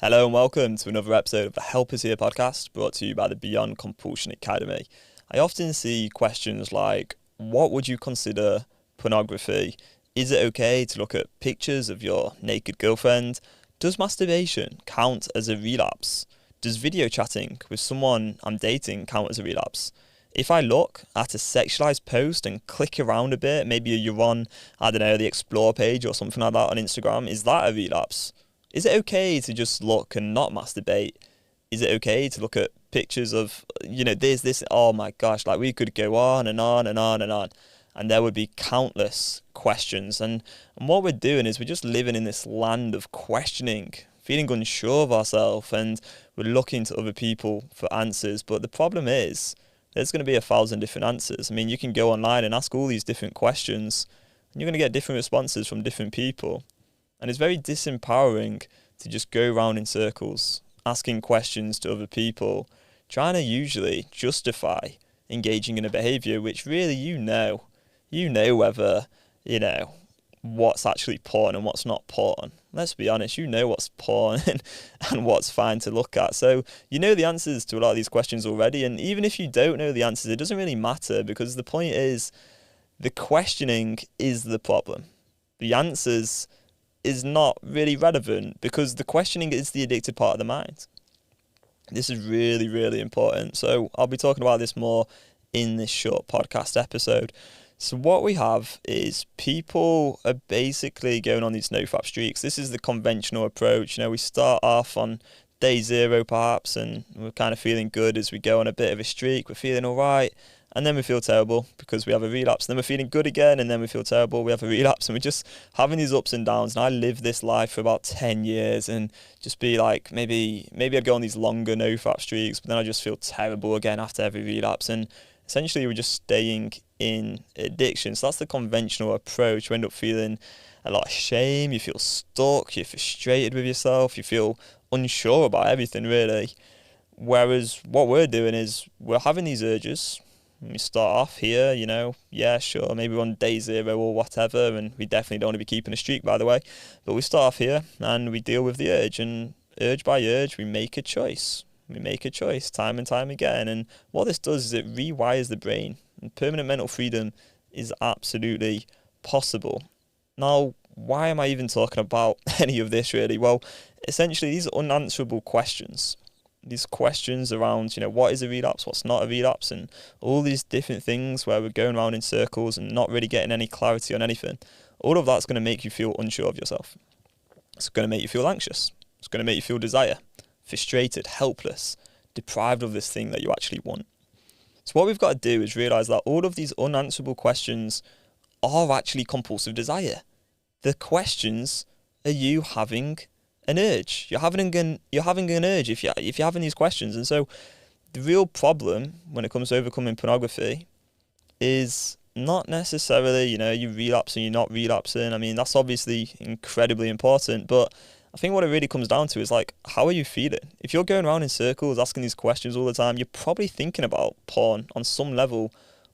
Hello and welcome to another episode of the Help Us Here podcast brought to you by the Beyond Compulsion Academy. I often see questions like, what would you consider pornography? Is it okay to look at pictures of your naked girlfriend? Does masturbation count as a relapse? Does video chatting with someone I'm dating count as a relapse? If I look at a sexualized post and click around a bit, maybe you're on, the explore page or something like that on Instagram, is that a relapse? Is it okay to just look and not masturbate? Is it okay to look at pictures of, this, oh my gosh, like we could go on and on and on and on. And there would be countless questions. And what we're doing is we're just living in this land of questioning, feeling unsure of ourselves, and we're looking to other people for answers. But the problem is, there's going to be 1,000 different answers. I mean, you can go online and ask all these different questions, and you're going to get different responses from different people. And it's very disempowering to just go around in circles, asking questions to other people, trying to usually justify engaging in a behaviour which really you know whether, what's actually porn and what's not porn. Let's be honest, you know what's porn and what's fine to look at. So you know the answers to a lot of these questions already, and even if you don't know the answers, it doesn't really matter, because the point is, the questioning is the problem. The answers is not really relevant, because the questioning is the addicted part of the mind. This is really, really important. So I'll be talking about this more in this short podcast episode. So what we have is people are basically going on these NoFap streaks. This is the conventional approach. We start off on day 0 perhaps, and we're kind of feeling good as we go on a bit of a streak. We're feeling all right. And then we feel terrible because we have a relapse. Then we're feeling good again, and then we feel terrible, we have a relapse. And we're just having these ups and downs. And I lived this life for about 10 years and just be like, maybe I'd go on these longer NoFap streaks, but then I just feel terrible again after every relapse. And essentially we're just staying in addiction. So that's the conventional approach. You end up feeling a lot of shame, you feel stuck, you're frustrated with yourself, you feel unsure about everything really. Whereas what we're doing is we're having these urges. We start off here, yeah, sure, maybe we're on day 0 or whatever, and we definitely don't want to be keeping a streak, by the way, but we start off here and we deal with the urge, and urge by urge we make a choice. We make a choice time and time again, and what this does is it rewires the brain, and permanent mental freedom is absolutely possible. Now, why am I even talking about any of this really? Well, essentially these are unanswerable questions. These questions around, what is a relapse, what's not a relapse, and all these different things where we're going around in circles and not really getting any clarity on anything. All of that's going to make you feel unsure of yourself. It's going to make you feel anxious. It's going to make you feel desire, frustrated, helpless, deprived of this thing that you actually want. So what we've got to do is realise that all of these unanswerable questions are actually compulsive desire. The questions are you having an urge. You're having an urge if you're having these questions. And so the real problem when it comes to overcoming pornography is not necessarily, you relapsing, you're not relapsing. I mean, that's obviously incredibly important, but I think what it really comes down to is how are you feeling? If you're going around in circles asking these questions all the time, you're probably thinking about porn on some level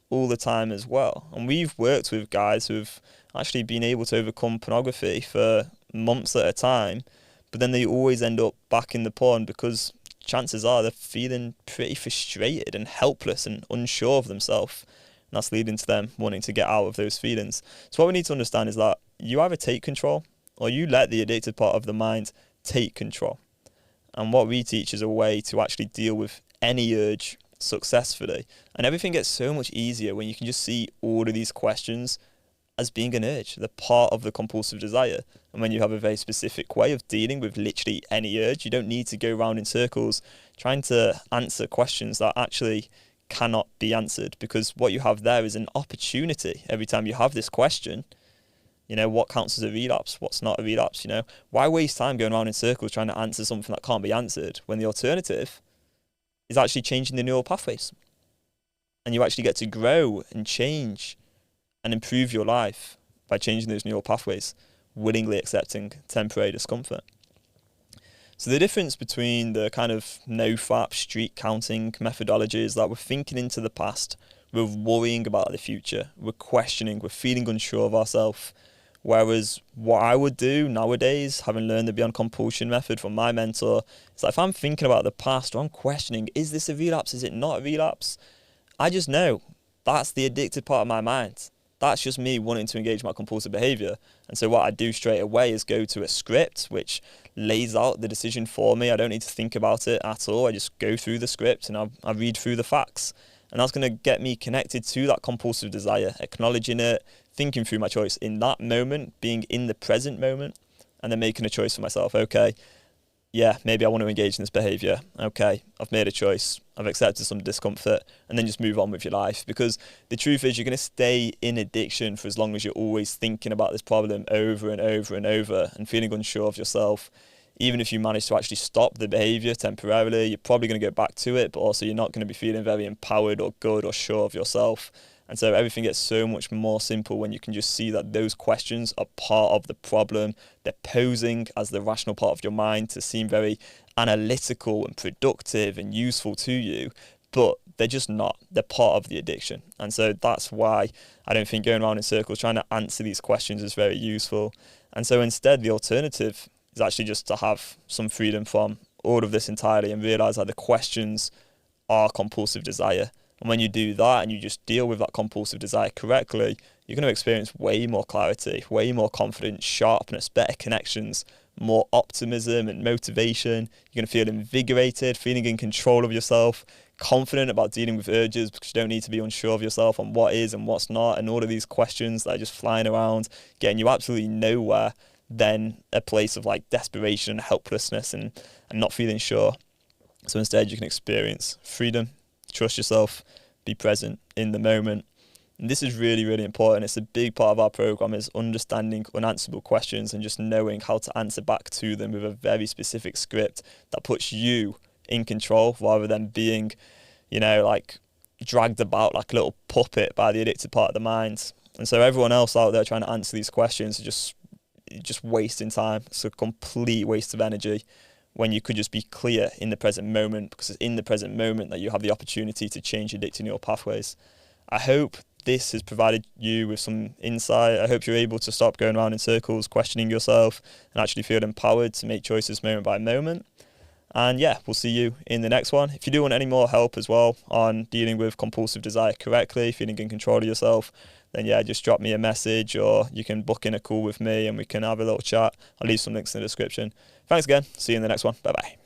all the time as well. And we've worked with guys who've actually been able to overcome pornography for months at a time, but then they always end up back in the porn because chances are they're feeling pretty frustrated and helpless and unsure of themselves. And that's leading to them wanting to get out of those feelings. So what we need to understand is that you either take control or you let the addicted part of the mind take control. And what we teach is a way to actually deal with any urge successfully. And everything gets so much easier when you can just see all of these questions as being an urge, the part of the compulsive desire. And when you have a very specific way of dealing with literally any urge, you don't need to go around in circles trying to answer questions that actually cannot be answered, because what you have there is an opportunity. Every time you have this question, what counts as a relapse, what's not a relapse, why waste time going around in circles trying to answer something that can't be answered when the alternative is actually changing the neural pathways, and you actually get to grow and change and improve your life by changing those neural pathways, willingly accepting temporary discomfort. So the difference between the kind of NoFap streak counting methodologies that we're thinking into the past, we're worrying about the future, we're questioning, we're feeling unsure of ourselves, Whereas what I would do nowadays, having learned the Beyond Compulsion method from my mentor, is like if I'm thinking about the past or I'm questioning, is this a relapse? Is it not a relapse? I just know that's the addicted part of my mind. That's just me wanting to engage my compulsive behaviour. And so what I do straight away is go to a script which lays out the decision for me. I don't need to think about it at all. I just go through the script and I read through the facts. And that's going to get me connected to that compulsive desire, acknowledging it, thinking through my choice in that moment, being in the present moment, and then making a choice for myself. Okay, yeah, maybe I want to engage in this behaviour. Okay, I've made a choice. I've accepted some discomfort, and then just move on with your life. Because the truth is, you're going to stay in addiction for as long as you're always thinking about this problem over and over and over and feeling unsure of yourself. Even if you manage to actually stop the behaviour temporarily, you're probably going to go back to it, but also you're not going to be feeling very empowered or good or sure of yourself. And so everything gets so much more simple when you can just see that those questions are part of the problem. They're posing as the rational part of your mind to seem very analytical and productive and useful to you, but they're just not. They're part of the addiction. And so that's why I don't think going around in circles trying to answer these questions is very useful. And so instead, the alternative is actually just to have some freedom from all of this entirely and realize that the questions are compulsive desire. And when you do that and you just deal with that compulsive desire correctly, you're going to experience way more clarity, way more confidence, sharpness, better connections, more optimism and motivation. You're going to feel invigorated, feeling in control of yourself, confident about dealing with urges because you don't need to be unsure of yourself on what is and what's not, and all of these questions that are just flying around, getting you absolutely nowhere than a place of like desperation and helplessness and not feeling sure. So instead you can experience freedom, trust yourself, be present in the moment. And this is really, really important. It's a big part of our program is understanding unanswerable questions and just knowing how to answer back to them with a very specific script that puts you in control rather than being, like dragged about like a little puppet by the addicted part of the mind. And so everyone else out there trying to answer these questions is just wasting time. It's a complete waste of energy when you could just be clear in the present moment, because it's in the present moment that you have the opportunity to change addicting your pathways. I hope this has provided you with some insight. I hope you're able to stop going around in circles, questioning yourself, and actually feel empowered to make choices moment by moment. And yeah, we'll see you in the next one. If you do want any more help as well on dealing with compulsive desire correctly, feeling in control of yourself, then yeah, just drop me a message or you can book in a call with me and we can have a little chat. I'll leave some links in the description. Thanks again. See you in the next one. Bye-bye.